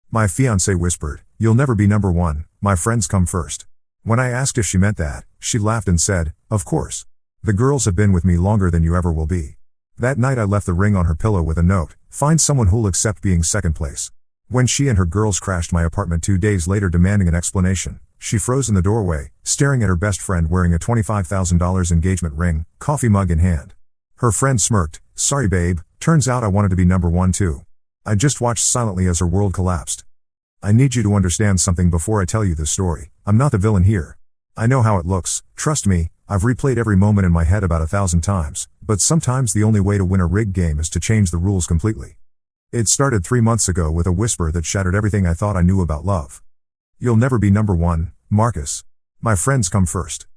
My fiancée whispered, "You'll never be number one, my friends come first." When I asked if she meant that, she laughed and said, "Of course. The girls have been with me longer than you ever will be." That night I left the ring on her pillow with a note, "Find someone who'll accept being second place." When she and her girls crashed my apartment 2 days later demanding an explanation, she froze in the doorway, staring at her best friend wearing a $25,000 engagement ring, coffee mug in hand. Her friend smirked, "Sorry babe, turns out I wanted to be number one too." I just watched silently as her world collapsed. I need you to understand something before I tell you this story. I'm not the villain here. I know how it looks, trust me, I've replayed every moment in my head about 1,000 times, but sometimes the only way to win a rigged game is to change the rules completely. It started 3 months ago with a whisper that shattered everything I thought I knew about love. "You'll never be number one, Marcus. My friends come first."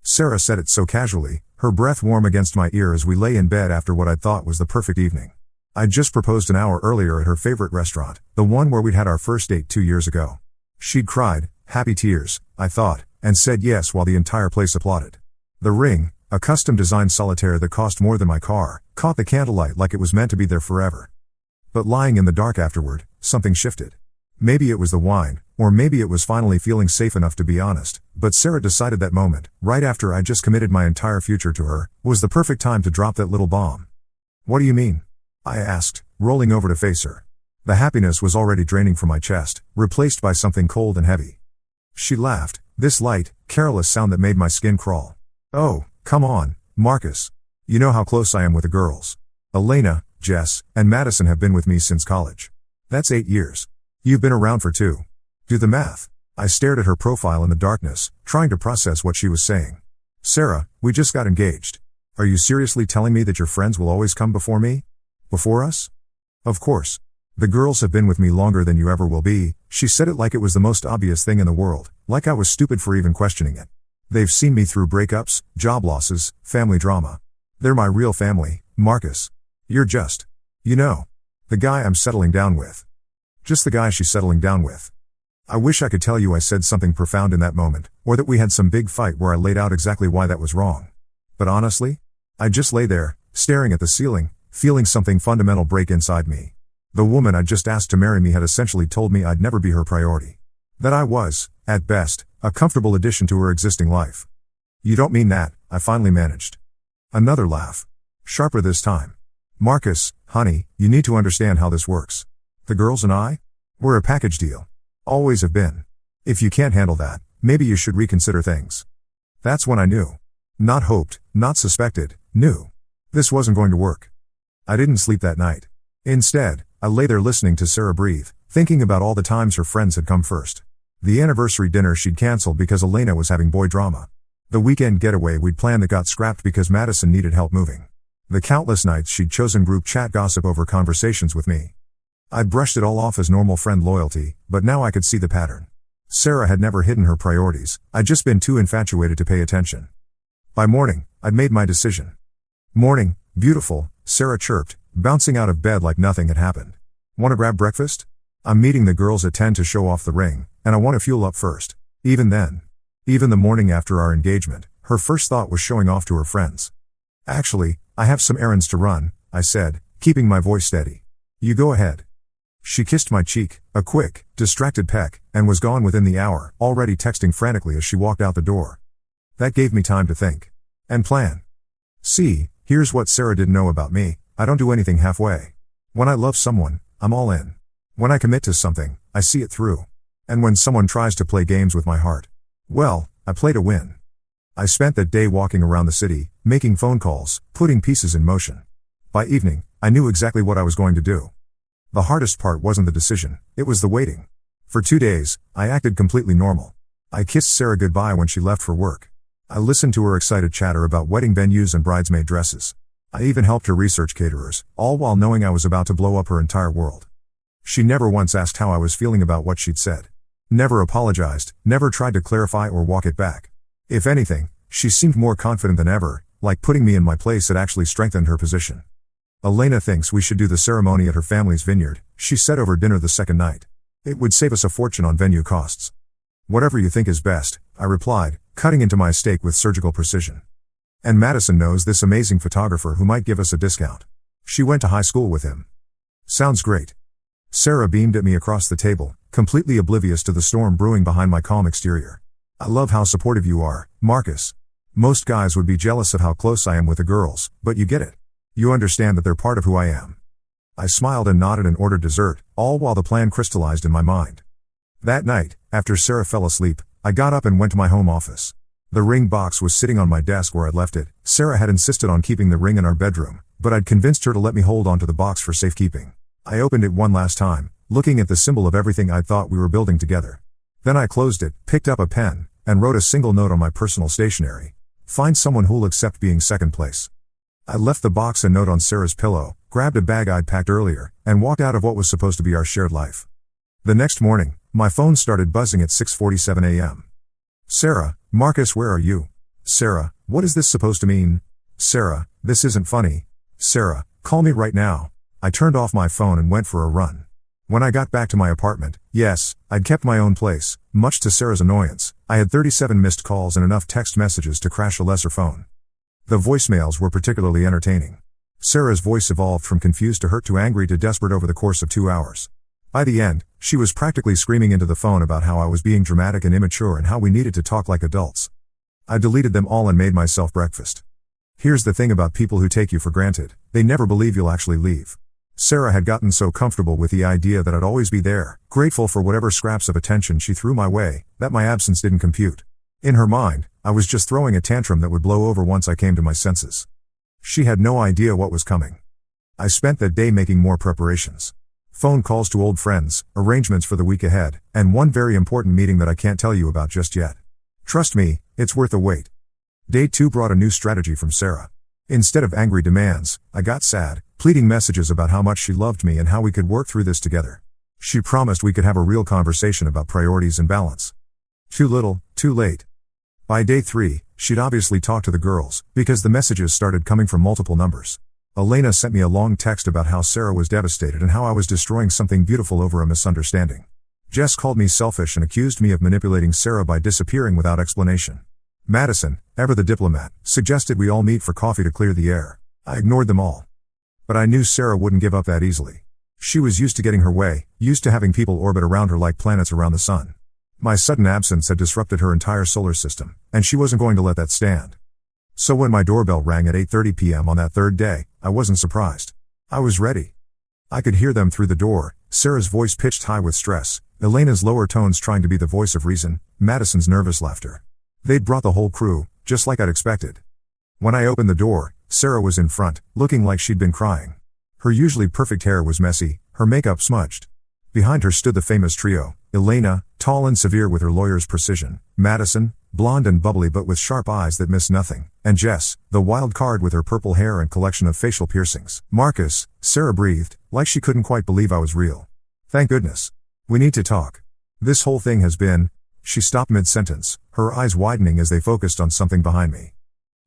Sarah said it so casually, her breath warm against my ear as we lay in bed after what I thought was the perfect evening. I'd just proposed an hour earlier at her favorite restaurant, the one where we'd had our first date 2 years ago. She'd cried, happy tears, I thought, and said yes while the entire place applauded. The ring, a custom-designed solitaire that cost more than my car, caught the candlelight like it was meant to be there forever. But lying in the dark afterward, something shifted. Maybe it was the wine, or maybe it was finally feeling safe enough to be honest, but Sarah decided that moment, right after I just committed my entire future to her, was the perfect time to drop that little bomb. "What do you mean?" I asked, rolling over to face her. The happiness was already draining from my chest, replaced by something cold and heavy. She laughed, this light, careless sound that made my skin crawl. "Oh, come on, Marcus. You know how close I am with the girls. Elena, Jess, and Madison have been with me since college. That's 8 years. You've been around for 2. Do the math." I stared at her profile in the darkness, trying to process what she was saying. "Sarah, we just got engaged. Are you seriously telling me that your friends will always come before me? Before us?" "Of course. The girls have been with me longer than you ever will be." She said it like it was the most obvious thing in the world, like I was stupid for even questioning it. "They've seen me through breakups, job losses, family drama. They're my real family, Marcus. You're just, the guy I'm settling down with." Just the guy she's settling down with. I wish I could tell you I said something profound in that moment, or that we had some big fight where I laid out exactly why that was wrong. But honestly, I just lay there, staring at the ceiling, feeling something fundamental break inside me. The woman I'd just asked to marry me had essentially told me I'd never be her priority. That I was, at best, a comfortable addition to her existing life. "You don't mean that," I finally managed. Another laugh. Sharper this time. "Marcus, honey, you need to understand how this works. The girls and I? We're a package deal. Always have been. If you can't handle that, maybe you should reconsider things." That's when I knew. Not hoped, not suspected, knew. This wasn't going to work. I didn't sleep that night. Instead, I lay there listening to Sarah breathe, thinking about all the times her friends had come first. The anniversary dinner she'd canceled because Elena was having boy drama. The weekend getaway we'd planned that got scrapped because Madison needed help moving. The countless nights she'd chosen group chat gossip over conversations with me. I'd brushed it all off as normal friend loyalty, but now I could see the pattern. Sarah had never hidden her priorities, I'd just been too infatuated to pay attention. By morning, I'd made my decision. "Morning, beautiful," Sarah chirped, bouncing out of bed like nothing had happened. "Want to grab breakfast? I'm meeting the girls at 10 to show off the ring, and I want to fuel up first." Even then. Even the morning after our engagement, her first thought was showing off to her friends. "Actually, I have some errands to run," I said, keeping my voice steady. "You go ahead." She kissed my cheek, a quick, distracted peck, and was gone within the hour, already texting frantically as she walked out the door. That gave me time to think. And plan. See, here's what Sarah didn't know about me: I don't do anything halfway. When I love someone, I'm all in. When I commit to something, I see it through. And when someone tries to play games with my heart, well, I play to win. I spent that day walking around the city, making phone calls, putting pieces in motion. By evening, I knew exactly what I was going to do. The hardest part wasn't the decision, it was the waiting. For 2 days, I acted completely normal. I kissed Sarah goodbye when she left for work. I listened to her excited chatter about wedding venues and bridesmaid dresses. I even helped her research caterers, all while knowing I was about to blow up her entire world. She never once asked how I was feeling about what she'd said. Never apologized, never tried to clarify or walk it back. If anything, she seemed more confident than ever, like putting me in my place had actually strengthened her position. "Elena thinks we should do the ceremony at her family's vineyard," she said over dinner the second night. "It would save us a fortune on venue costs." "Whatever you think is best," I replied, cutting into my steak with surgical precision. "And Madison knows this amazing photographer who might give us a discount. She went to high school with him." "Sounds great." Sarah beamed at me across the table, completely oblivious to the storm brewing behind my calm exterior. I love how supportive you are, Marcus. Most guys would be jealous of how close I am with the girls, but you get it. You understand that they're part of who I am. I smiled and nodded and ordered dessert, all while the plan crystallized in my mind. That night, after Sarah fell asleep, I got up and went to my home office. The ring box was sitting on my desk where I'd left it. Sarah had insisted on keeping the ring in our bedroom, but I'd convinced her to let me hold onto the box for safekeeping. I opened it one last time, looking at the symbol of everything I'd thought we were building together. Then I closed it, picked up a pen, and wrote a single note on my personal stationery. Find someone who'll accept being second place. I left the box and note on Sarah's pillow, grabbed a bag I'd packed earlier, and walked out of what was supposed to be our shared life. The next morning, my phone started buzzing at 6:47 a.m. Sarah, Marcus, where are you? Sarah, what is this supposed to mean? Sarah, this isn't funny. Sarah, call me right now. I turned off my phone and went for a run. When I got back to my apartment, yes, I'd kept my own place, much to Sarah's annoyance. I had 37 missed calls and enough text messages to crash a lesser phone. The voicemails were particularly entertaining. Sarah's voice evolved from confused to hurt to angry to desperate over the course of 2 hours. By the end, she was practically screaming into the phone about how I was being dramatic and immature and how we needed to talk like adults. I deleted them all and made myself breakfast. Here's the thing about people who take you for granted, they never believe you'll actually leave. Sarah had gotten so comfortable with the idea that I'd always be there, grateful for whatever scraps of attention she threw my way, that my absence didn't compute. In her mind, I was just throwing a tantrum that would blow over once I came to my senses. She had no idea what was coming. I spent that day making more preparations. Phone calls to old friends, arrangements for the week ahead, and one very important meeting that I can't tell you about just yet. Trust me, it's worth the wait. Day 2 brought a new strategy from Sarah. Instead of angry demands, I got sad, pleading messages about how much she loved me and how we could work through this together. She promised we could have a real conversation about priorities and balance. Too little, too late. By day 3, she'd obviously talked to the girls, because the messages started coming from multiple numbers. Elena sent me a long text about how Sarah was devastated and how I was destroying something beautiful over a misunderstanding. Jess called me selfish and accused me of manipulating Sarah by disappearing without explanation. Madison, ever the diplomat, suggested we all meet for coffee to clear the air. I ignored them all. But I knew Sarah wouldn't give up that easily. She was used to getting her way, used to having people orbit around her like planets around the sun. My sudden absence had disrupted her entire solar system, and she wasn't going to let that stand. So when my doorbell rang at 8:30 p.m. on that third day, I wasn't surprised. I was ready. I could hear them through the door, Sarah's voice pitched high with stress, Elena's lower tones trying to be the voice of reason, Madison's nervous laughter. They'd brought the whole crew, just like I'd expected. When I opened the door, Sarah was in front, looking like she'd been crying. Her usually perfect hair was messy, her makeup smudged. Behind her stood the famous trio, Elena, tall and severe with her lawyer's precision, Madison, blonde and bubbly but with sharp eyes that missed nothing, and Jess, the wild card with her purple hair and collection of facial piercings. Marcus, Sarah breathed, like she couldn't quite believe I was real. Thank goodness. We need to talk. This whole thing has been... She stopped mid-sentence, her eyes widening as they focused on something behind me.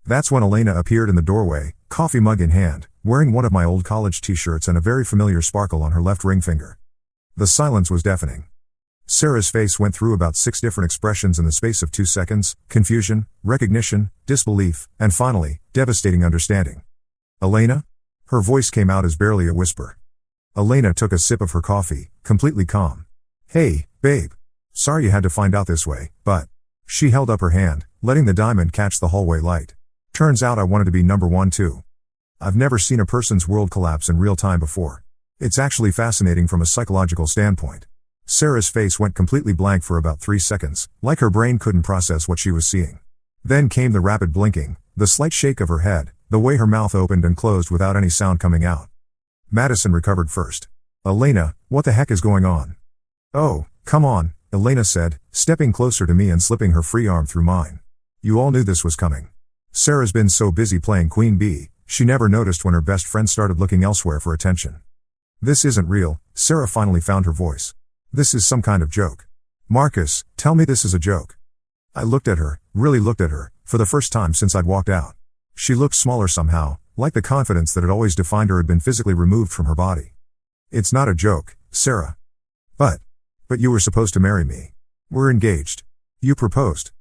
That's when Elena appeared in the doorway, coffee mug in hand, wearing one of my old college t-shirts and a very familiar sparkle on her left ring finger. The silence was deafening. Sarah's face went through about 6 different expressions in the space of 2 seconds: confusion, recognition, disbelief, and finally, devastating understanding. Elena? Her voice came out as barely a whisper. Elena took a sip of her coffee, completely calm. Hey, babe. Sorry you had to find out this way, but... She held up her hand, letting the diamond catch the hallway light. Turns out I wanted to be number 1 too. I've never seen a person's world collapse in real time before. It's actually fascinating from a psychological standpoint. Sarah's face went completely blank for about 3 seconds, like her brain couldn't process what she was seeing. Then came the rapid blinking, the slight shake of her head, the way her mouth opened and closed without any sound coming out. Madison recovered first. Elena, what the heck is going on? Oh, come on, Elena said, stepping closer to me and slipping her free arm through mine. You all knew this was coming. Sarah's been so busy playing Queen Bee, she never noticed when her best friend started looking elsewhere for attention. This isn't real, Sarah finally found her voice. This is some kind of joke. Marcus, tell me this is a joke. I looked at her, really looked at her, for the first time since I'd walked out. She looked smaller somehow, like the confidence that had always defined her had been physically removed from her body. It's not a joke, Sarah. But you were supposed to marry me. We're engaged. You proposed.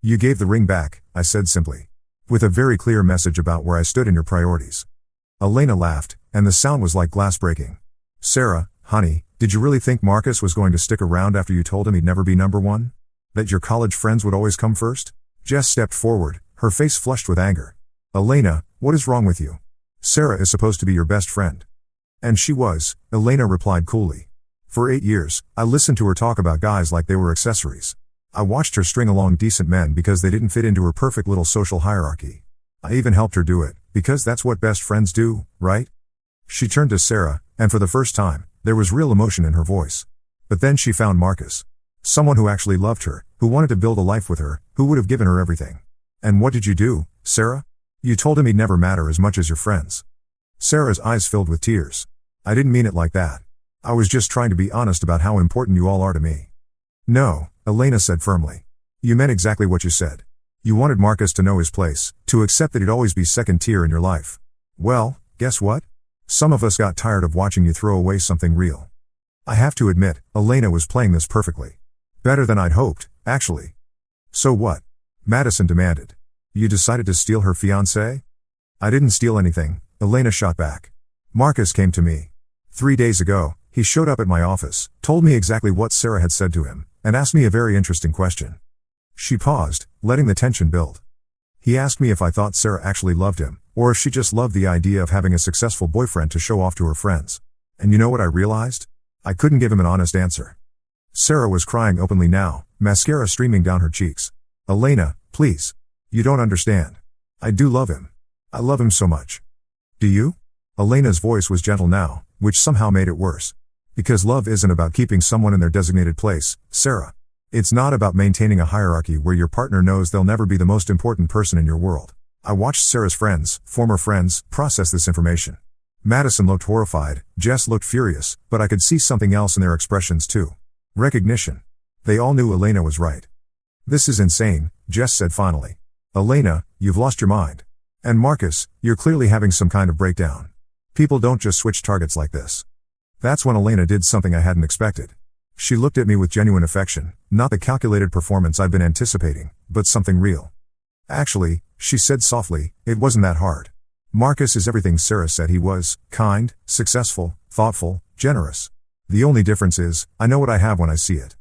You gave the ring back, I said simply. With a very clear message about where I stood in your priorities. Elena laughed, and the sound was like glass breaking. Sarah, Honey, did you really think Marcus was going to stick around after you told him he'd never be number one? That your college friends would always come first? Jess stepped forward, her face flushed with anger. Elena, what is wrong with you? Sarah is supposed to be your best friend. And she was, Elena replied coolly. For 8 years, I listened to her talk about guys like they were accessories. I watched her string along decent men because they didn't fit into her perfect little social hierarchy. I even helped her do it, because that's what best friends do, right? She turned to Sarah, and for the first time, there was real emotion in her voice. But then she found Marcus. Someone who actually loved her, who wanted to build a life with her, who would have given her everything. And what did you do, Sarah? You told him he'd never matter as much as your friends. Sarah's eyes filled with tears. I didn't mean it like that. I was just trying to be honest about how important you all are to me. No, Elena said firmly. You meant exactly what you said. You wanted Marcus to know his place, to accept that he'd always be second tier in your life. Well, guess what? Some of us got tired of watching you throw away something real. I have to admit, Elena was playing this perfectly. Better than I'd hoped, actually. So what? Madison demanded. You decided to steal her fiancé? I didn't steal anything, Elena shot back. Marcus came to me. 3 days ago, he showed up at my office, told me exactly what Sarah had said to him, and asked me a very interesting question. She paused, letting the tension build. He asked me if I thought Sarah actually loved him, or if she just loved the idea of having a successful boyfriend to show off to her friends. And you know what I realized? I couldn't give him an honest answer. Sarah was crying openly now, mascara streaming down her cheeks. Elena, please. You don't understand. I do love him. I love him so much. Do you? Elena's voice was gentle now, which somehow made it worse. Because love isn't about keeping someone in their designated place, Sarah. It's not about maintaining a hierarchy where your partner knows they'll never be the most important person in your world. I watched Sarah's friends, former friends, process this information. Madison looked horrified, Jess looked furious, but I could see something else in their expressions too. Recognition. They all knew Elena was right. This is insane, Jess said finally. Elena, you've lost your mind. And Marcus, you're clearly having some kind of breakdown. People don't just switch targets like this. That's when Elena did something I hadn't expected. She looked at me with genuine affection, not the calculated performance I'd been anticipating, but something real. Actually, she said softly, it wasn't that hard. Marcus is everything Sarah said he was, kind, successful, thoughtful, generous. The only difference is, I know what I have when I see it.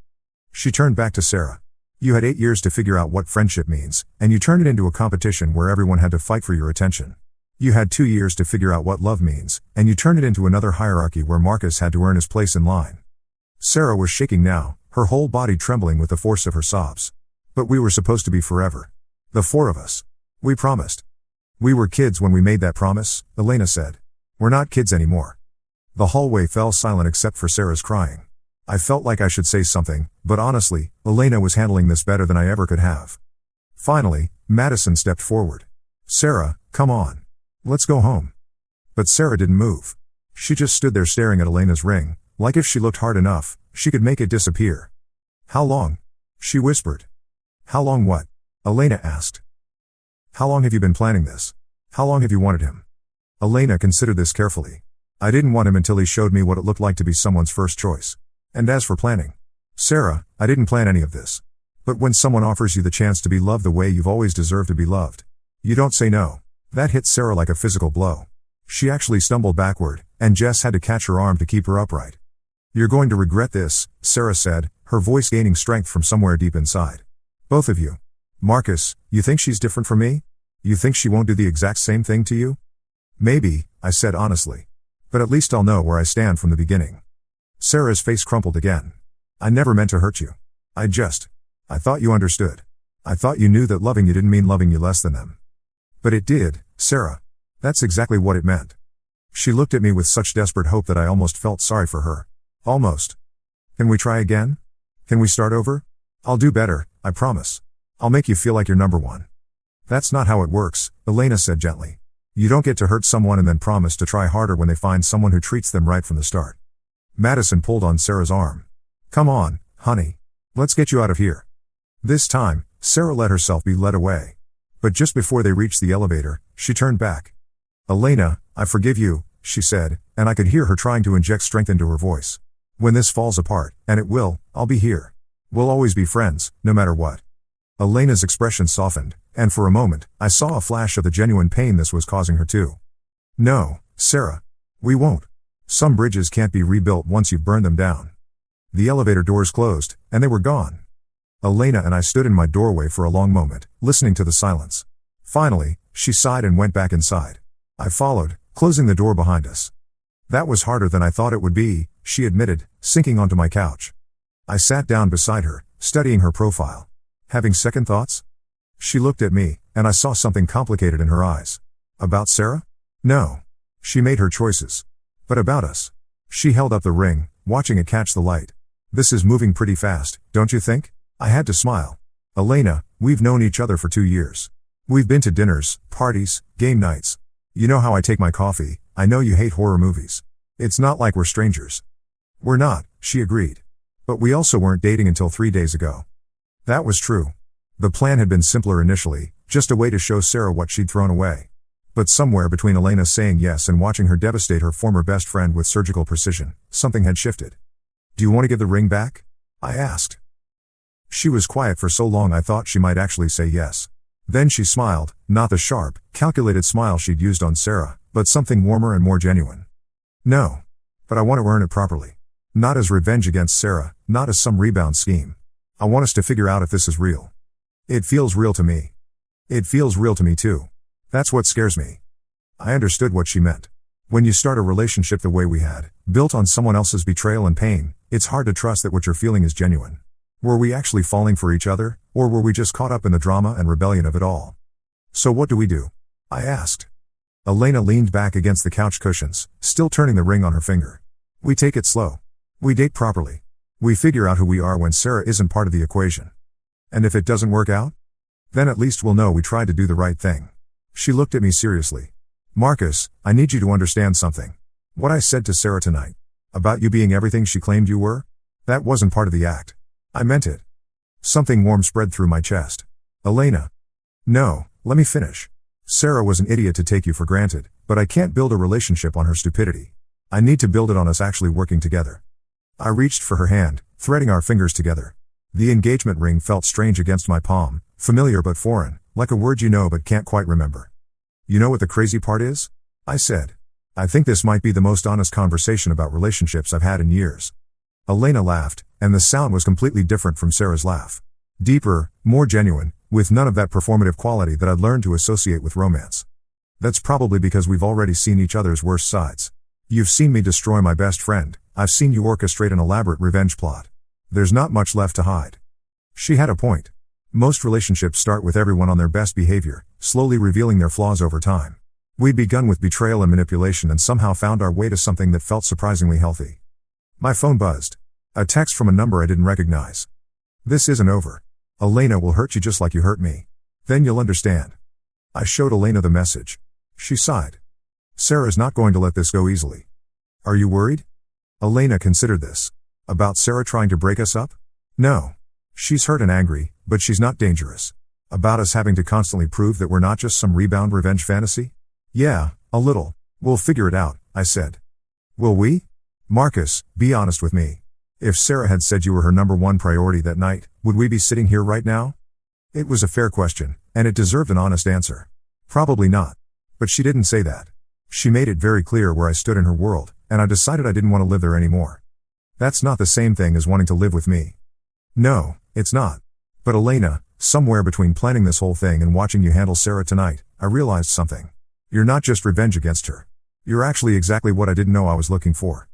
She turned back to Sarah. You had 8 years to figure out what friendship means, and you turned it into a competition where everyone had to fight for your attention. You had 2 years to figure out what love means, and you turned it into another hierarchy where Marcus had to earn his place in line. Sarah was shaking now, her whole body trembling with the force of her sobs. But we were supposed to be forever. The 4 of us. We promised. We were kids when we made that promise, Elena said. We're not kids anymore. The hallway fell silent except for Sarah's crying. I felt like I should say something, but honestly, Elena was handling this better than I ever could have. Finally, Madison stepped forward. Sarah, come on. Let's go home. But Sarah didn't move. She just stood there staring at Elena's ring, like if she looked hard enough, she could make it disappear. How long? She whispered. How long what? Elena asked. How long have you been planning this? How long have you wanted him? Elena considered this carefully. I didn't want him until he showed me what it looked like to be someone's first choice. And as for planning, Sarah, I didn't plan any of this. But when someone offers you the chance to be loved the way you've always deserved to be loved, you don't say no. That hit Sarah like a physical blow. She actually stumbled backward, and Jess had to catch her arm to keep her upright. You're going to regret this, Sarah said, her voice gaining strength from somewhere deep inside. Both of you. Marcus, you think she's different from me? You think she won't do the exact same thing to you? Maybe, I said honestly. But at least I'll know where I stand from the beginning. Sarah's face crumpled again. I never meant to hurt you. I thought you understood. I thought you knew that loving you didn't mean loving you less than them. But it did, Sarah. That's exactly what it meant. She looked at me with such desperate hope that I almost felt sorry for her. Almost. Can we try again? Can we start over? I'll do better, I promise. I'll make you feel like you're number one. That's not how it works, Elena said gently. You don't get to hurt someone and then promise to try harder when they find someone who treats them right from the start. Madison pulled on Sarah's arm. Come on, honey. Let's get you out of here. This time, Sarah let herself be led away. But just before they reached the elevator, she turned back. Elena, I forgive you, she said, and I could hear her trying to inject strength into her voice. When this falls apart, and it will, I'll be here. We'll always be friends, no matter what. Elena's expression softened, and for a moment, I saw a flash of the genuine pain this was causing her too. No, Sarah. We won't. Some bridges can't be rebuilt once you've burned them down. The elevator doors closed, and they were gone. Elena and I stood in my doorway for a long moment, listening to the silence. Finally, she sighed and went back inside. I followed, closing the door behind us. That was harder than I thought it would be, she admitted, sinking onto my couch. I sat down beside her, studying her profile. Having second thoughts? She looked at me, and I saw something complicated in her eyes. About Sarah? No. She made her choices. But about us? She held up the ring, watching it catch the light. This is moving pretty fast, don't you think? I had to smile. Elena, we've known each other for 2 years. We've been to dinners, parties, game nights. You know how I take my coffee, I know you hate horror movies. It's not like we're strangers. We're not, she agreed. But we also weren't dating until 3 days ago. That was true. The plan had been simpler initially, just a way to show Sarah what she'd thrown away. But somewhere between Elena saying yes and watching her devastate her former best friend with surgical precision, something had shifted. Do you want to give the ring back? I asked. She was quiet for so long I thought she might actually say yes. Then she smiled, not the sharp, calculated smile she'd used on Sarah, but something warmer and more genuine. No. But I want to earn it properly. Not as revenge against Sarah, not as some rebound scheme. I want us to figure out if this is real. It feels real to me. It feels real to me too. That's what scares me. I understood what she meant. When you start a relationship the way we had, built on someone else's betrayal and pain, it's hard to trust that what you're feeling is genuine. Were we actually falling for each other, or were we just caught up in the drama and rebellion of it all? So what do we do? I asked. Elena leaned back against the couch cushions, still turning the ring on her finger. We take it slow. We date properly. We figure out who we are when Sarah isn't part of the equation. And if it doesn't work out? Then at least we'll know we tried to do the right thing. She looked at me seriously. Marcus, I need you to understand something. What I said to Sarah tonight, about you being everything she claimed you were, that wasn't part of the act. I meant it. Something warm spread through my chest. Elena. No, let me finish. Sarah was an idiot to take you for granted, but I can't build a relationship on her stupidity. I need to build it on us actually working together. I reached for her hand, threading our fingers together. The engagement ring felt strange against my palm, familiar but foreign, like a word you know but can't quite remember. You know what the crazy part is? I said. I think this might be the most honest conversation about relationships I've had in years. Elena laughed, and the sound was completely different from Sarah's laugh. Deeper, more genuine, with none of that performative quality that I'd learned to associate with romance. That's probably because we've already seen each other's worst sides. You've seen me destroy my best friend, I've seen you orchestrate an elaborate revenge plot. There's not much left to hide. She had a point. Most relationships start with everyone on their best behavior, slowly revealing their flaws over time. We'd begun with betrayal and manipulation and somehow found our way to something that felt surprisingly healthy. My phone buzzed. A text from a number I didn't recognize. This isn't over. Elena will hurt you just like you hurt me. Then you'll understand. I showed Elena the message. She sighed. Sarah's not going to let this go easily. Are you worried? Elena considered this. About Sarah trying to break us up? No. She's hurt and angry, but she's not dangerous. About us having to constantly prove that we're not just some rebound revenge fantasy? Yeah, a little. We'll figure it out, I said. Will we? Marcus, be honest with me. If Sarah had said you were her number one priority that night, would we be sitting here right now? It was a fair question, and it deserved an honest answer. Probably not. But she didn't say that. She made it very clear where I stood in her world, and I decided I didn't want to live there anymore. That's not the same thing as wanting to live with me. No, it's not. But Elena, somewhere between planning this whole thing and watching you handle Sarah tonight, I realized something. You're not just revenge against her. You're actually exactly what I didn't know I was looking for.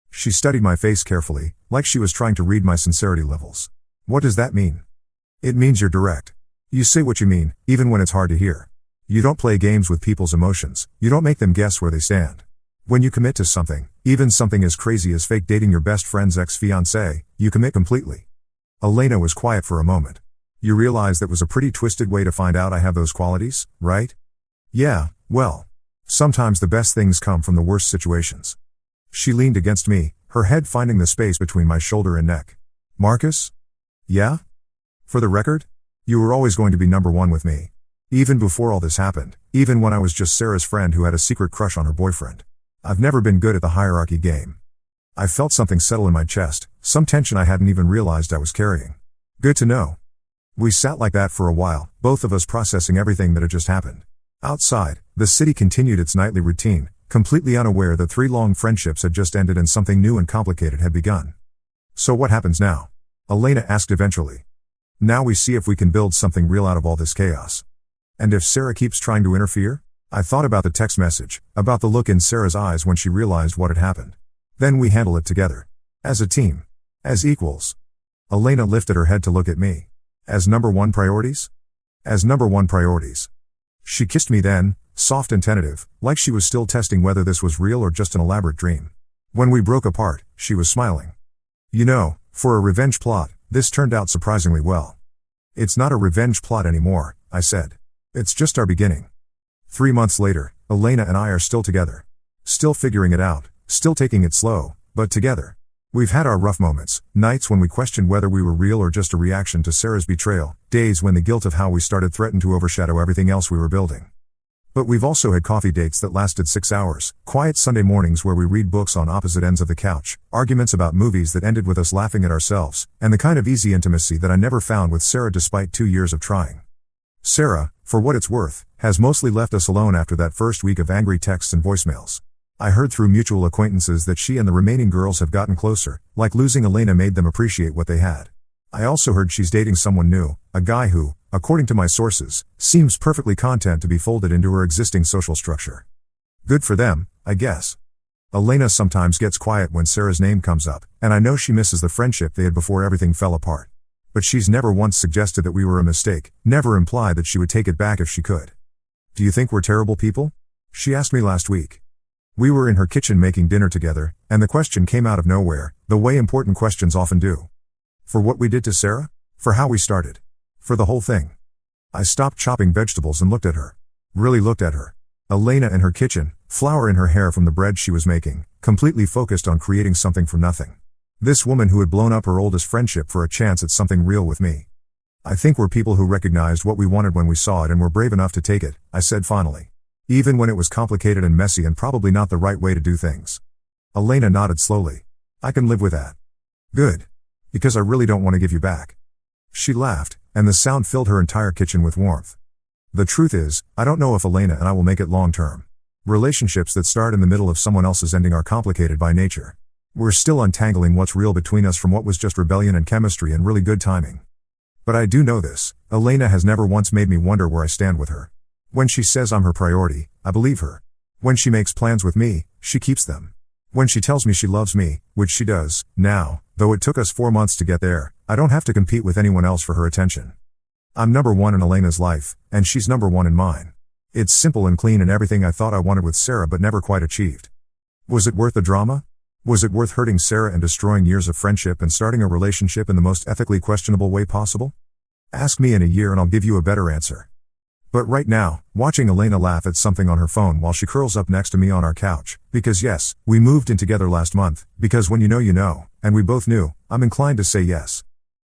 She studied my face carefully, like she was trying to read my sincerity levels. What does that mean? It means you're direct. You say what you mean, even when it's hard to hear. You don't play games with people's emotions, you don't make them guess where they stand. When you commit to something, even something as crazy as fake dating your best friend's ex-fiancée, you commit completely. Elena was quiet for a moment. You realize that was a pretty twisted way to find out I have those qualities, right? Yeah, well. Sometimes the best things come from the worst situations. She leaned against me, her head finding the space between my shoulder and neck. Marcus? Yeah? For the record? You were always going to be number one with me. Even before all this happened, even when I was just Sarah's friend who had a secret crush on her boyfriend. I've never been good at the hierarchy game. I felt something settle in my chest, some tension I hadn't even realized I was carrying. Good to know. We sat like that for a while, both of us processing everything that had just happened. Outside, the city continued its nightly routine, completely unaware that 3 long friendships had just ended and something new and complicated had begun. So what happens now? Elena asked eventually. Now we see if we can build something real out of all this chaos. And if Sarah keeps trying to interfere? I thought about the text message, about the look in Sarah's eyes when she realized what had happened. Then we handle it together. As a team. As equals. Elena lifted her head to look at me. As number 1 priorities? As number 1 priorities. She kissed me then, soft and tentative, like she was still testing whether this was real or just an elaborate dream. When we broke apart, she was smiling. You know, for a revenge plot, this turned out surprisingly well. It's not a revenge plot anymore, I said. It's just our beginning. 3 months later, Elena and I are still together. Still figuring it out, still taking it slow, but together. We've had our rough moments, nights when we questioned whether we were real or just a reaction to Sarah's betrayal, days when the guilt of how we started threatened to overshadow everything else we were building. But we've also had coffee dates that lasted 6 hours, quiet Sunday mornings where we read books on opposite ends of the couch, arguments about movies that ended with us laughing at ourselves, and the kind of easy intimacy that I never found with Sarah despite 2 years of trying. Sarah, for what it's worth, has mostly left us alone after that first week of angry texts and voicemails. I heard through mutual acquaintances that she and the remaining girls have gotten closer, like losing Elena made them appreciate what they had. I also heard she's dating someone new, a guy who, according to my sources, seems perfectly content to be folded into her existing social structure. Good for them, I guess. Elena sometimes gets quiet when Sarah's name comes up, and I know she misses the friendship they had before everything fell apart. But she's never once suggested that we were a mistake, never implied that she would take it back if she could. Do you think we're terrible people? She asked me last week. We were in her kitchen making dinner together, and the question came out of nowhere, the way important questions often do. For what we did to Sarah? For how we started? For the whole thing? I stopped chopping vegetables and looked at her. Really looked at her. Elena in her kitchen, flour in her hair from the bread she was making, completely focused on creating something from nothing. This woman who had blown up her oldest friendship for a chance at something real with me. I think we're people who recognized what we wanted when we saw it and were brave enough to take it, I said finally. Even when it was complicated and messy and probably not the right way to do things. Elena nodded slowly. I can live with that. Good. Because I really don't want to give you back. She laughed, and the sound filled her entire kitchen with warmth. The truth is, I don't know if Elena and I will make it long term. Relationships that start in the middle of someone else's ending are complicated by nature. We're still untangling what's real between us from what was just rebellion and chemistry and really good timing. But I do know this, Elena has never once made me wonder where I stand with her. When she says I'm her priority, I believe her. When she makes plans with me, she keeps them. When she tells me she loves me, which she does, now, though it took us 4 months to get there, I don't have to compete with anyone else for her attention. I'm number 1 in Elena's life, and she's number 1 in mine. It's simple and clean and everything I thought I wanted with Sarah but never quite achieved. Was it worth the drama? Was it worth hurting Sarah and destroying years of friendship and starting a relationship in the most ethically questionable way possible? Ask me in a year and I'll give you a better answer. But right now, watching Elena laugh at something on her phone while she curls up next to me on our couch, because yes, we moved in together last month, because when you know, and we both knew, I'm inclined to say yes.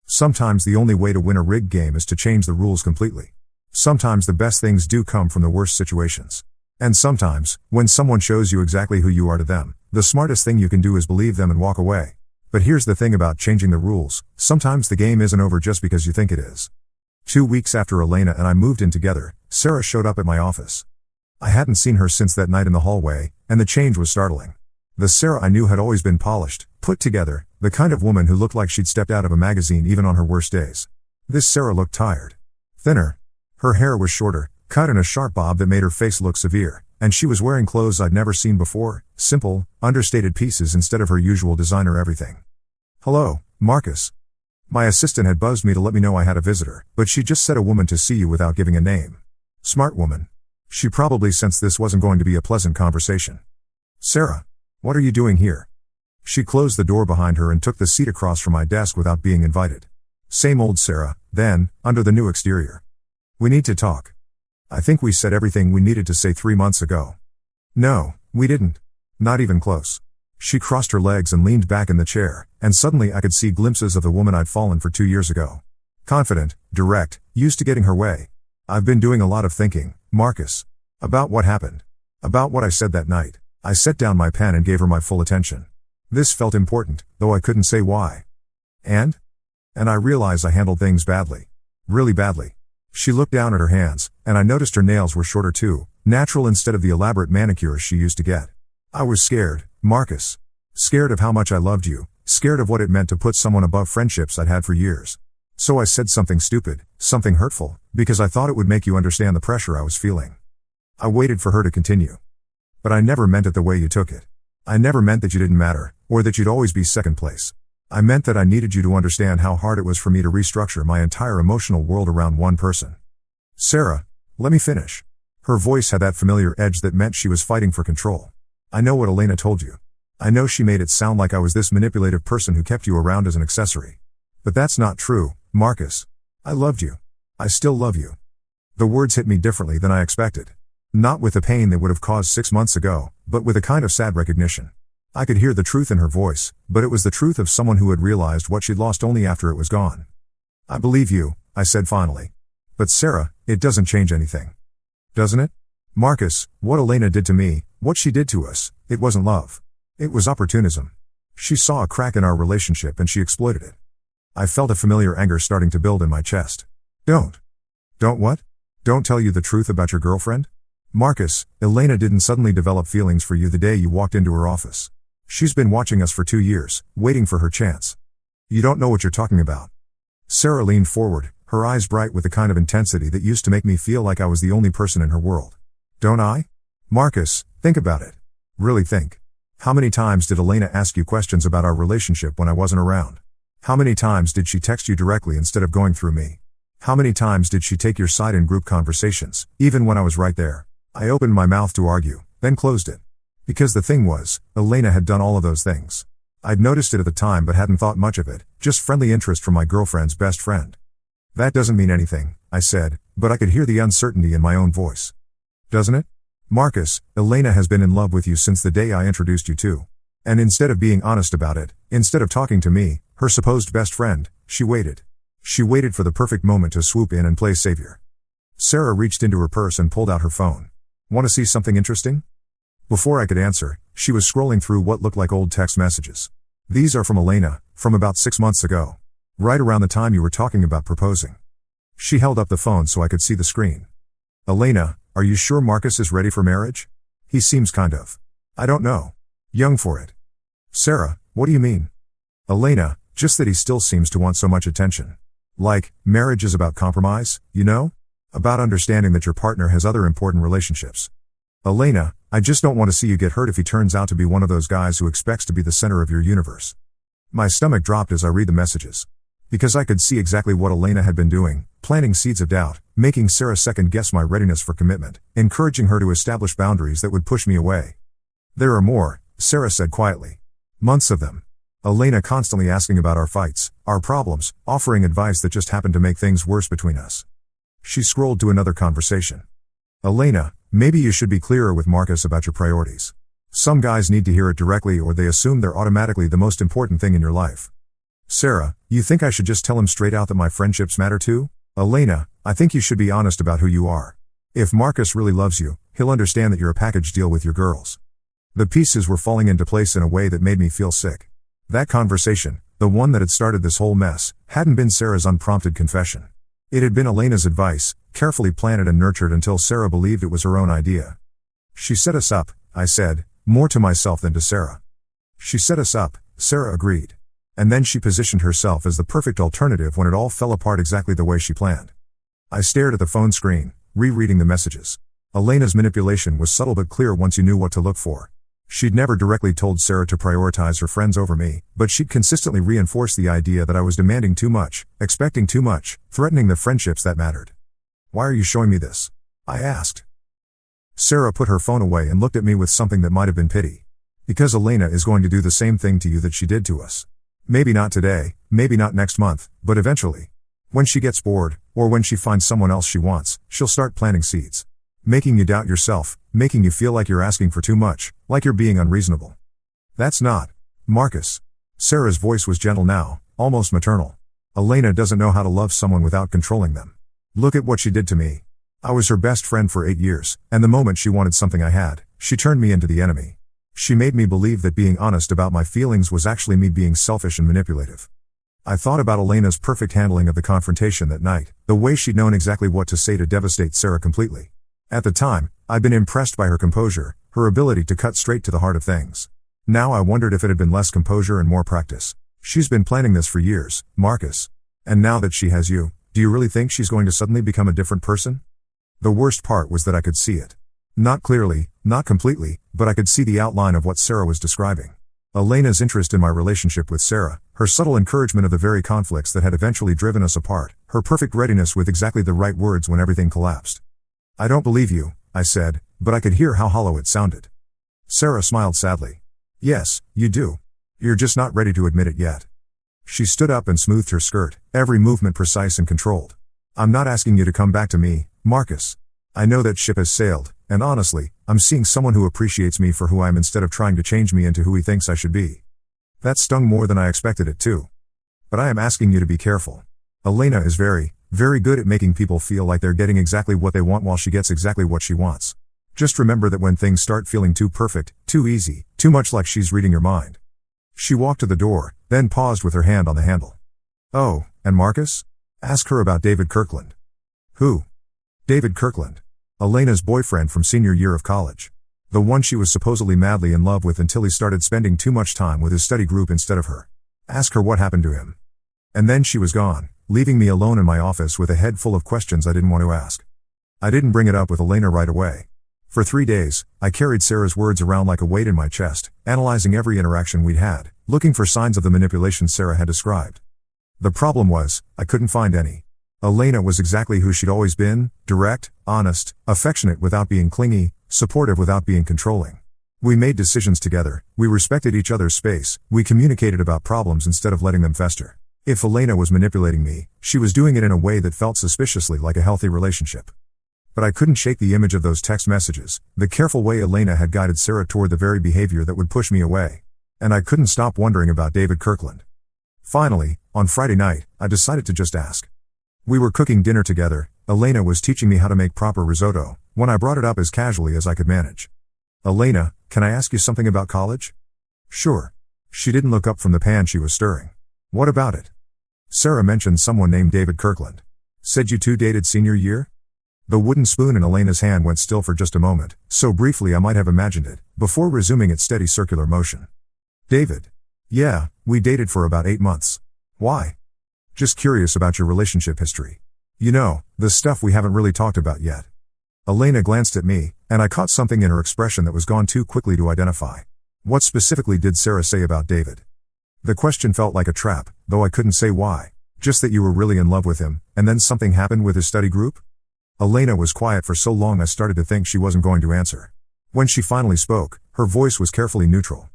Sometimes the only way to win a rigged game is to change the rules completely. Sometimes the best things do come from the worst situations. And sometimes, when someone shows you exactly who you are to them, the smartest thing you can do is believe them and walk away. But here's the thing about changing the rules, sometimes the game isn't over just because you think it is. 2 weeks after Elena and I moved in together, Sarah showed up at my office. I hadn't seen her since that night in the hallway, and the change was startling. The Sarah I knew had always been polished, put together, the kind of woman who looked like she'd stepped out of a magazine even on her worst days. This Sarah looked tired. Thinner. Her hair was shorter, cut in a sharp bob that made her face look severe, and she was wearing clothes I'd never seen before, simple, understated pieces instead of her usual designer everything. Hello, Marcus. My assistant had buzzed me to let me know I had a visitor, but she just said a woman to see you without giving a name. Smart woman. She probably sensed this wasn't going to be a pleasant conversation. Sarah. What are you doing here? She closed the door behind her and took the seat across from my desk without being invited. Same old Sarah, then, under the new exterior. We need to talk. I think we said everything we needed to say 3 months ago. No, we didn't. Not even close. She crossed her legs and leaned back in the chair, and suddenly I could see glimpses of the woman I'd fallen for 2 years ago. Confident, direct, used to getting her way. I've been doing a lot of thinking, Marcus. About what happened. About what I said that night. I set down my pen and gave her my full attention. This felt important, though I couldn't say why. And I realized I handled things badly. Really badly. She looked down at her hands, and I noticed her nails were shorter too, natural instead of the elaborate manicures she used to get. I was scared, Marcus. Scared of how much I loved you, scared of what it meant to put someone above friendships I'd had for years. So I said something stupid, something hurtful, because I thought it would make you understand the pressure I was feeling. I waited for her to continue. But I never meant it the way you took it. I never meant that you didn't matter, or that you'd always be second place. I meant that I needed you to understand how hard it was for me to restructure my entire emotional world around one person. Sarah, let me finish. Her voice had that familiar edge that meant she was fighting for control. I know what Elena told you. I know she made it sound like I was this manipulative person who kept you around as an accessory. But that's not true, Marcus. I loved you. I still love you. The words hit me differently than I expected. Not with the pain they would have caused 6 months ago, but with a kind of sad recognition. I could hear the truth in her voice, but it was the truth of someone who had realized what she'd lost only after it was gone. I believe you, I said finally. But Sarah, it doesn't change anything. Doesn't it? Marcus, what Elena did to me, what she did to us, it wasn't love. It was opportunism. She saw a crack in our relationship and she exploited it. I felt a familiar anger starting to build in my chest. Don't what? Don't tell you the truth about your girlfriend? Marcus, Elena didn't suddenly develop feelings for you the day you walked into her office. She's been watching us for 2 years, waiting for her chance. You don't know what you're talking about. Sarah leaned forward, her eyes bright with the kind of intensity that used to make me feel like I was the only person in her world. Don't I? Marcus, think about it. Really think. How many times did Elena ask you questions about our relationship when I wasn't around? How many times did she text you directly instead of going through me? How many times did she take your side in group conversations, even when I was right there? I opened my mouth to argue, then closed it. Because the thing was, Elena had done all of those things. I'd noticed it at the time but hadn't thought much of it, just friendly interest from my girlfriend's best friend. That doesn't mean anything, I said, but I could hear the uncertainty in my own voice. Doesn't it? Marcus, Elena has been in love with you since the day I introduced you to. And instead of being honest about it, instead of talking to me, her supposed best friend, she waited. She waited for the perfect moment to swoop in and play savior. Sarah reached into her purse and pulled out her phone. Want to see something interesting? Before I could answer, she was scrolling through what looked like old text messages. These are from Elena, from about 6 months ago. Right around the time you were talking about proposing. She held up the phone so I could see the screen. Elena, are you sure Marcus is ready for marriage? He seems kind of. I don't know. Young for it. Sarah, what do you mean? Elena, just that he still seems to want so much attention. Like, marriage is about compromise, you know? About understanding that your partner has other important relationships. Elena, I just don't want to see you get hurt if he turns out to be one of those guys who expects to be the center of your universe. My stomach dropped as I read the messages. Because I could see exactly what Elena had been doing, planting seeds of doubt, making Sarah second guess my readiness for commitment, encouraging her to establish boundaries that would push me away. There are more, Sarah said quietly. Months of them. Elena constantly asking about our fights, our problems, offering advice that just happened to make things worse between us. She scrolled to another conversation. Elena, maybe you should be clearer with Marcus about your priorities. Some guys need to hear it directly or they assume they're automatically the most important thing in your life. Sarah, you think I should just tell him straight out that my friendships matter too? Elena, I think you should be honest about who you are. If Marcus really loves you, he'll understand that you're a package deal with your girls. The pieces were falling into place in a way that made me feel sick. That conversation, the one that had started this whole mess, hadn't been Sarah's unprompted confession. It had been Elena's advice, carefully planted and nurtured until Sarah believed it was her own idea. She set us up, I said, more to myself than to Sarah. She set us up, Sarah agreed. And then she positioned herself as the perfect alternative when it all fell apart exactly the way she planned. I stared at the phone screen, rereading the messages. Elena's manipulation was subtle but clear once you knew what to look for. She'd never directly told Sarah to prioritize her friends over me, but she'd consistently reinforced the idea that I was demanding too much, expecting too much, threatening the friendships that mattered. Why are you showing me this? I asked. Sarah put her phone away and looked at me with something that might have been pity. Because Elena is going to do the same thing to you that she did to us. Maybe not today, maybe not next month, but eventually. When she gets bored, or when she finds someone else she wants, she'll start planting seeds. Making you doubt yourself, making you feel like you're asking for too much, like you're being unreasonable. That's not. Marcus. Sarah's voice was gentle now, almost maternal. Elena doesn't know how to love someone without controlling them. Look at what she did to me. I was her best friend for 8 years, and the moment she wanted something I had, she turned me into the enemy. She made me believe that being honest about my feelings was actually me being selfish and manipulative. I thought about Elena's perfect handling of the confrontation that night, the way she'd known exactly what to say to devastate Sarah completely. At the time, I'd been impressed by her composure, her ability to cut straight to the heart of things. Now I wondered if it had been less composure and more practice. She's been planning this for years, Marcus. And now that she has you, do you really think she's going to suddenly become a different person? The worst part was that I could see it. Not clearly, not completely, but I could see the outline of what Sarah was describing. Elena's interest in my relationship with Sarah, her subtle encouragement of the very conflicts that had eventually driven us apart, her perfect readiness with exactly the right words when everything collapsed. I don't believe you, I said, but I could hear how hollow it sounded. Sarah smiled sadly. Yes, you do. You're just not ready to admit it yet. She stood up and smoothed her skirt, every movement precise and controlled. I'm not asking you to come back to me, Marcus. I know that ship has sailed, and honestly, I'm seeing someone who appreciates me for who I am instead of trying to change me into who he thinks I should be. That stung more than I expected it to. But I am asking you to be careful. Elena is very, very good at making people feel like they're getting exactly what they want while she gets exactly what she wants. Just remember that when things start feeling too perfect, too easy, too much like she's reading your mind. She walked to the door, then paused with her hand on the handle. Oh, and Marcus? Ask her about David Kirkland. Who? David Kirkland. Elena's boyfriend from senior year of college. The one she was supposedly madly in love with until he started spending too much time with his study group instead of her. Ask her what happened to him. And then she was gone, leaving me alone in my office with a head full of questions I didn't want to ask. I didn't bring it up with Elena right away. For 3 days, I carried Sarah's words around like a weight in my chest, analyzing every interaction we'd had, looking for signs of the manipulation Sarah had described. The problem was, I couldn't find any. Elena was exactly who she'd always been, direct, honest, affectionate without being clingy, supportive without being controlling. We made decisions together, we respected each other's space, we communicated about problems instead of letting them fester. If Elena was manipulating me, she was doing it in a way that felt suspiciously like a healthy relationship. But I couldn't shake the image of those text messages, the careful way Elena had guided Sarah toward the very behavior that would push me away. And I couldn't stop wondering about David Kirkland. Finally, on Friday night, I decided to just ask. We were cooking dinner together, Elena was teaching me how to make proper risotto, when I brought it up as casually as I could manage. Elena, can I ask you something about college? Sure. She didn't look up from the pan she was stirring. What about it? Sarah mentioned someone named David Kirkland. Said you two dated senior year? The wooden spoon in Elena's hand went still for just a moment, so briefly I might have imagined it, before resuming its steady circular motion. David. Yeah, we dated for about 8 months. Why? Just curious about your relationship history. You know, the stuff we haven't really talked about yet. Elena glanced at me, and I caught something in her expression that was gone too quickly to identify. What specifically did Sarah say about David? The question felt like a trap, though I couldn't say why. Just that you were really in love with him, and then something happened with his study group? Elena was quiet for so long I started to think she wasn't going to answer. When she finally spoke, her voice was carefully neutral.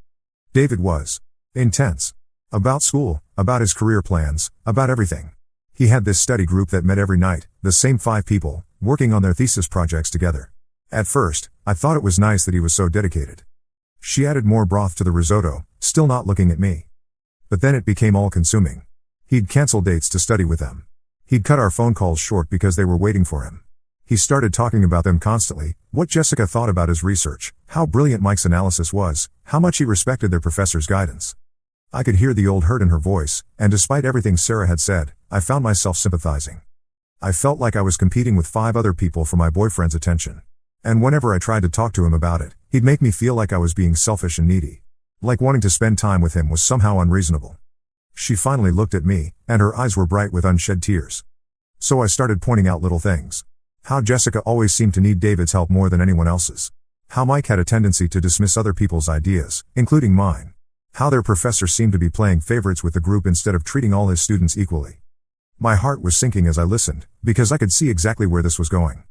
David was intense. About school, about his career plans, about everything. He had this study group that met every night, the same 5 people, working on their thesis projects together. At first, I thought it was nice that he was so dedicated. She added more broth to the risotto, still not looking at me. But then it became all-consuming. He'd cancel dates to study with them. He'd cut our phone calls short because they were waiting for him. He started talking about them constantly, what Jessica thought about his research, how brilliant Mike's analysis was, how much he respected their professor's guidance. I could hear the old hurt in her voice, and despite everything Sarah had said, I found myself sympathizing. I felt like I was competing with 5 other people for my boyfriend's attention. And whenever I tried to talk to him about it, he'd make me feel like I was being selfish and needy. Like wanting to spend time with him was somehow unreasonable. She finally looked at me, and her eyes were bright with unshed tears. So I started pointing out little things. How Jessica always seemed to need David's help more than anyone else's. How Mike had a tendency to dismiss other people's ideas, including mine. How their professor seemed to be playing favorites with the group instead of treating all his students equally. My heart was sinking as I listened, because I could see exactly where this was going.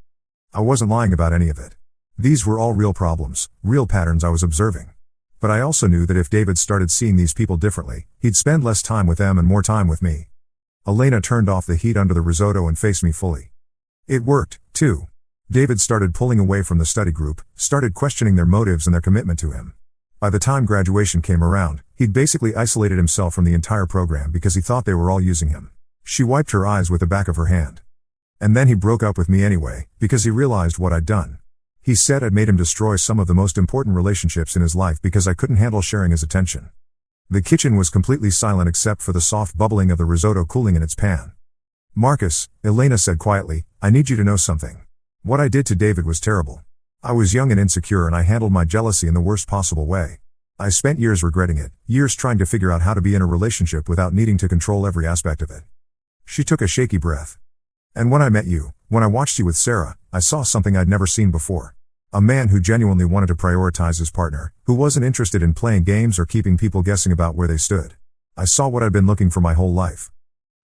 I wasn't lying about any of it. These were all real problems, real patterns I was observing. But I also knew that if David started seeing these people differently, he'd spend less time with them and more time with me. Elena turned off the heat under the risotto and faced me fully. It worked, too. David started pulling away from the study group, started questioning their motives and their commitment to him. By the time graduation came around, he'd basically isolated himself from the entire program because he thought they were all using him. She wiped her eyes with the back of her hand. And then he broke up with me anyway, because he realized what I'd done. He said I'd made him destroy some of the most important relationships in his life because I couldn't handle sharing his attention. The kitchen was completely silent except for the soft bubbling of the risotto cooling in its pan. Marcus, Elena said quietly, I need you to know something. What I did to David was terrible. I was young and insecure and I handled my jealousy in the worst possible way. I spent years regretting it, years trying to figure out how to be in a relationship without needing to control every aspect of it. She took a shaky breath. And when I met you, when I watched you with Sarah, I saw something I'd never seen before. A man who genuinely wanted to prioritize his partner, who wasn't interested in playing games or keeping people guessing about where they stood. I saw what I'd been looking for my whole life.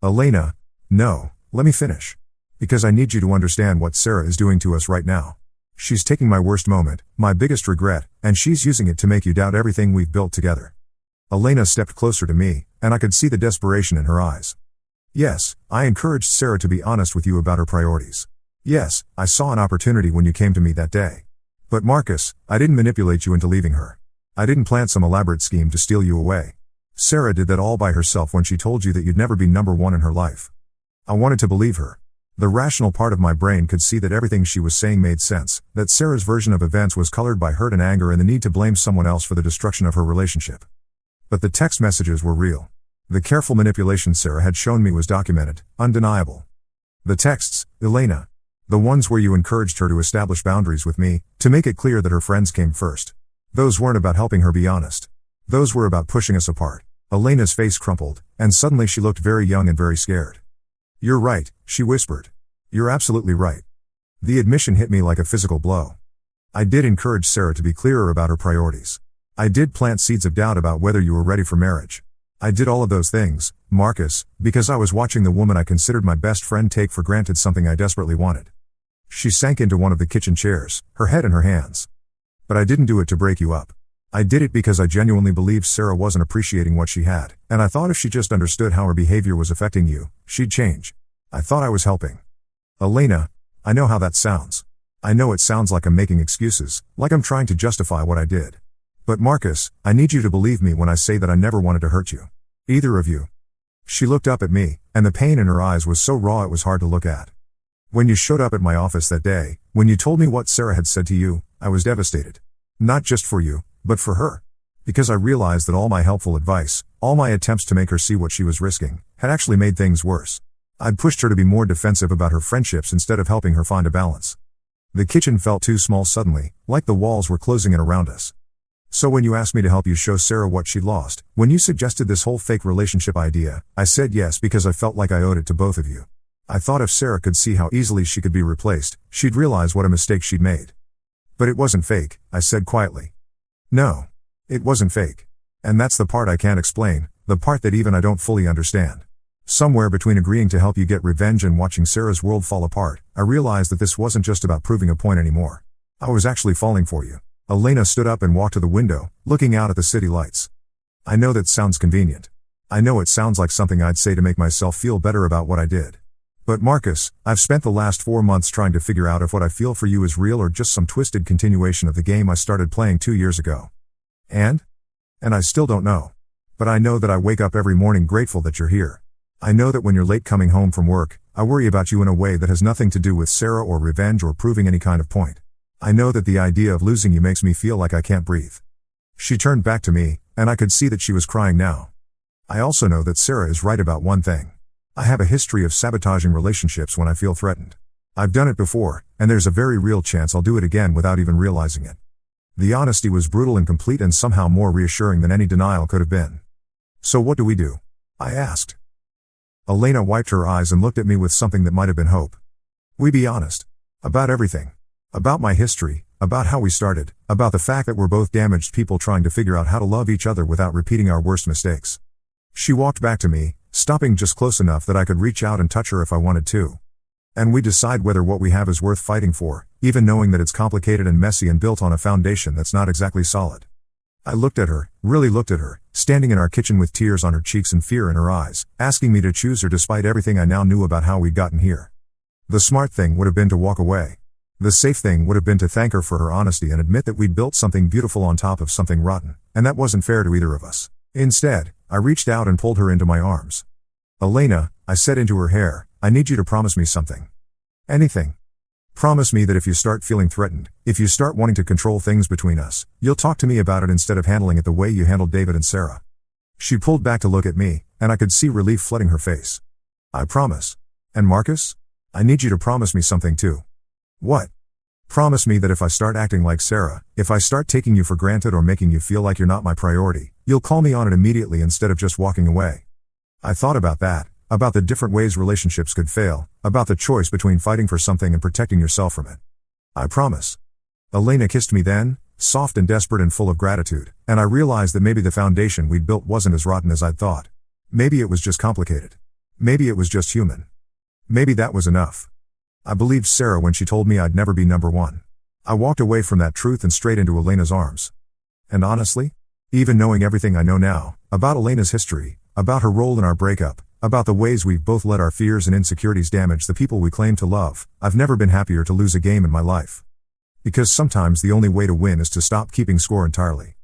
Elena, no, let me finish. Because I need you to understand what Sarah is doing to us right now. She's taking my worst moment, my biggest regret, and she's using it to make you doubt everything we've built together. Elena stepped closer to me, and I could see the desperation in her eyes. Yes, I encouraged Sarah to be honest with you about her priorities. Yes, I saw an opportunity when you came to me that day. But Marcus, I didn't manipulate you into leaving her. I didn't plant some elaborate scheme to steal you away. Sarah did that all by herself when she told you that you'd never be number one in her life. I wanted to believe her. The rational part of my brain could see that everything she was saying made sense, that Sarah's version of events was colored by hurt and anger and the need to blame someone else for the destruction of her relationship. But the text messages were real. The careful manipulation Sarah had shown me was documented, undeniable. The texts, Elena. The ones where you encouraged her to establish boundaries with me, to make it clear that her friends came first. Those weren't about helping her be honest. Those were about pushing us apart. Elena's face crumpled, and suddenly she looked very young and very scared. You're right, she whispered. You're absolutely right. The admission hit me like a physical blow. I did encourage Sarah to be clearer about her priorities. I did plant seeds of doubt about whether you were ready for marriage. I did all of those things, Marcus, because I was watching the woman I considered my best friend take for granted something I desperately wanted. She sank into one of the kitchen chairs, her head in her hands. But I didn't do it to break you up. I did it because I genuinely believed Sarah wasn't appreciating what she had, and I thought if she just understood how her behavior was affecting you, she'd change. I thought I was helping. Elena, I know how that sounds. I know it sounds like I'm making excuses, like I'm trying to justify what I did. But Marcus, I need you to believe me when I say that I never wanted to hurt you. Either of you. She looked up at me, and the pain in her eyes was so raw it was hard to look at. When you showed up at my office that day, when you told me what Sarah had said to you, I was devastated. Not just for you, but for her. Because I realized that all my helpful advice, all my attempts to make her see what she was risking, had actually made things worse. I'd pushed her to be more defensive about her friendships instead of helping her find a balance. The kitchen felt too small suddenly, like the walls were closing in around us. So when you asked me to help you show Sarah what she'd lost, when you suggested this whole fake relationship idea, I said yes because I felt like I owed it to both of you. I thought if Sarah could see how easily she could be replaced, she'd realize what a mistake she'd made. But it wasn't fake, I said quietly. No. It wasn't fake. And that's the part I can't explain, the part that even I don't fully understand. Somewhere between agreeing to help you get revenge and watching Sarah's world fall apart, I realized that this wasn't just about proving a point anymore. I was actually falling for you. Elena stood up and walked to the window, looking out at the city lights. I know that sounds convenient. I know it sounds like something I'd say to make myself feel better about what I did. But Marcus, I've spent the last 4 months trying to figure out if what I feel for you is real or just some twisted continuation of the game I started playing 2 years ago. And I still don't know. But I know that I wake up every morning grateful that you're here. I know that when you're late coming home from work, I worry about you in a way that has nothing to do with Sarah or revenge or proving any kind of point. I know that the idea of losing you makes me feel like I can't breathe. She turned back to me, and I could see that she was crying now. I also know that Sarah is right about one thing. I have a history of sabotaging relationships when I feel threatened. I've done it before, and there's a very real chance I'll do it again without even realizing it. The honesty was brutal and complete and somehow more reassuring than any denial could have been. So what do we do? I asked. Elena wiped her eyes and looked at me with something that might have been hope. We be honest. About everything. About my history, about how we started, about the fact that we're both damaged people trying to figure out how to love each other without repeating our worst mistakes. She walked back to me, stopping just close enough that I could reach out and touch her if I wanted to. And we decide whether what we have is worth fighting for, even knowing that it's complicated and messy and built on a foundation that's not exactly solid. I looked at her, really looked at her, standing in our kitchen with tears on her cheeks and fear in her eyes, asking me to choose her despite everything I now knew about how we'd gotten here. The smart thing would have been to walk away. The safe thing would have been to thank her for her honesty and admit that we'd built something beautiful on top of something rotten, and that wasn't fair to either of us. Instead, I reached out and pulled her into my arms. Elena, I said into her hair, I need you to promise me something. Anything. Promise me that if you start feeling threatened, if you start wanting to control things between us, you'll talk to me about it instead of handling it the way you handled David and Sarah. She pulled back to look at me, and I could see relief flooding her face. I promise. And Marcus? I need you to promise me something too. What? Promise me that if I start acting like Sarah, if I start taking you for granted or making you feel like you're not my priority, you'll call me on it immediately instead of just walking away. I thought about that, about the different ways relationships could fail, about the choice between fighting for something and protecting yourself from it. I promise. Elena kissed me then, soft and desperate and full of gratitude, and I realized that maybe the foundation we'd built wasn't as rotten as I'd thought. Maybe it was just complicated. Maybe it was just human. Maybe that was enough. I believed Sarah when she told me I'd never be number one. I walked away from that truth and straight into Elena's arms. And honestly, even knowing everything I know now, about Elena's history, about her role in our breakup, about the ways we've both let our fears and insecurities damage the people we claim to love, I've never been happier to lose a game in my life. Because sometimes the only way to win is to stop keeping score entirely.